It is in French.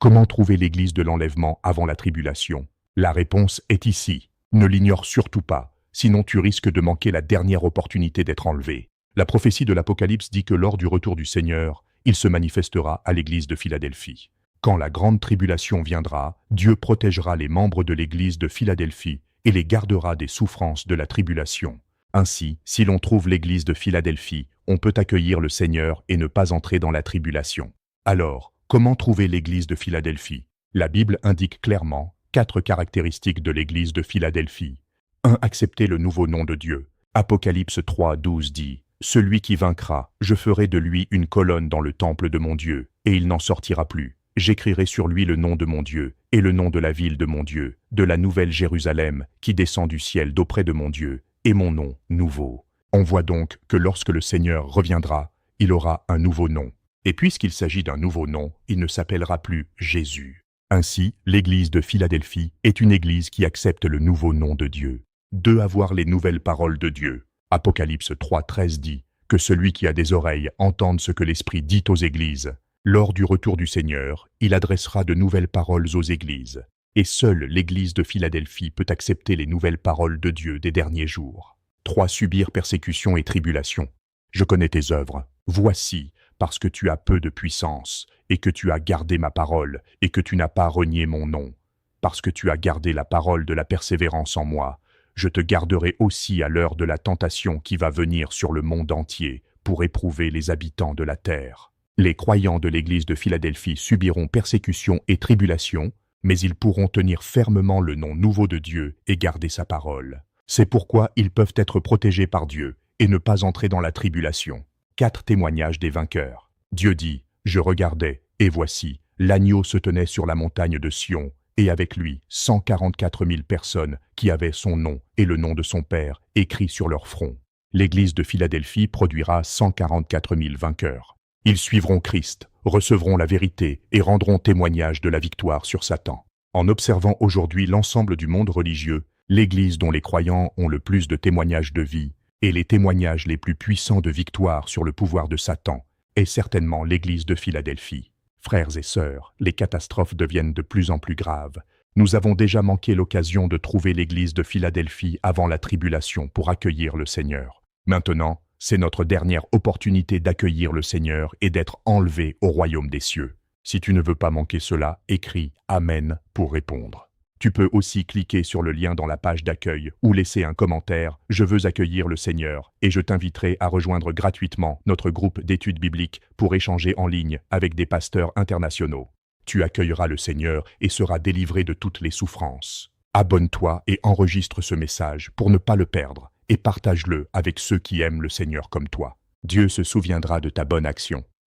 Comment trouver l'église de l'enlèvement avant la tribulation? La réponse est ici. Ne l'ignore surtout pas, sinon tu risques de manquer la dernière opportunité d'être enlevé. La prophétie de l'Apocalypse dit que lors du retour du Seigneur, il se manifestera à l'église de Philadelphie. Quand la grande tribulation viendra, Dieu protégera les membres de l'église de Philadelphie et les gardera des souffrances de la tribulation. Ainsi, si l'on trouve l'église de Philadelphie, on peut accueillir le Seigneur et ne pas entrer dans la tribulation. Alors, comment trouver l'église de Philadelphie? La Bible indique clairement 4 caractéristiques de l'église de Philadelphie. 1. Accepter le nouveau nom de Dieu. Apocalypse 3, 12 dit « Celui qui vaincra, je ferai de lui une colonne dans le temple de mon Dieu, et il n'en sortira plus. J'écrirai sur lui le nom de mon Dieu, et le nom de la ville de mon Dieu, de la nouvelle Jérusalem, qui descend du ciel d'auprès de mon Dieu, et mon nom nouveau. » On voit donc que lorsque le Seigneur reviendra, il aura un nouveau nom. Et puisqu'il s'agit d'un nouveau nom, il ne s'appellera plus Jésus. Ainsi, l'église de Philadelphie est une église qui accepte le nouveau nom de Dieu. 2. Avoir les nouvelles paroles de Dieu. Apocalypse 3, 13 dit que celui qui a des oreilles entende ce que l'Esprit dit aux églises. Lors du retour du Seigneur, il adressera de nouvelles paroles aux églises. Et seule l'église de Philadelphie peut accepter les nouvelles paroles de Dieu des derniers jours. 3. Subir persécution et tribulation. Je connais tes œuvres. Voici, parce que tu as peu de puissance, et que tu as gardé ma parole, et que tu n'as pas renié mon nom. Parce que tu as gardé la parole de la persévérance en moi, je te garderai aussi à l'heure de la tentation qui va venir sur le monde entier pour éprouver les habitants de la terre. Les croyants de l'église de Philadelphie subiront persécution et tribulation, mais ils pourront tenir fermement le nom nouveau de Dieu et garder sa parole. C'est pourquoi ils peuvent être protégés par Dieu et ne pas entrer dans la tribulation. 4 témoignages des vainqueurs. Dieu dit « Je regardais, et voici, l'agneau se tenait sur la montagne de Sion, et avec lui 144 000 personnes qui avaient son nom et le nom de son Père écrit sur leur front. » L'église de Philadelphie produira 144 000 vainqueurs. Ils suivront Christ, recevront la vérité et rendront témoignage de la victoire sur Satan. En observant aujourd'hui l'ensemble du monde religieux, l'église dont les croyants ont le plus de témoignages de vie et les témoignages les plus puissants de victoire sur le pouvoir de Satan est certainement l'église de Philadelphie. Frères et sœurs, les catastrophes deviennent de plus en plus graves. Nous avons déjà manqué l'occasion de trouver l'église de Philadelphie avant la tribulation pour accueillir le Seigneur. Maintenant, c'est notre dernière opportunité d'accueillir le Seigneur et d'être enlevés au royaume des cieux. Si tu ne veux pas manquer cela, écris « Amen » pour répondre. Tu peux aussi cliquer sur le lien dans la page d'accueil ou laisser un commentaire « Je veux accueillir le Seigneur » et je t'inviterai à rejoindre gratuitement notre groupe d'études bibliques pour échanger en ligne avec des pasteurs internationaux. Tu accueilleras le Seigneur et seras délivré de toutes les souffrances. Abonne-toi et enregistre ce message pour ne pas le perdre et partage-le avec ceux qui aiment le Seigneur comme toi. Dieu se souviendra de ta bonne action.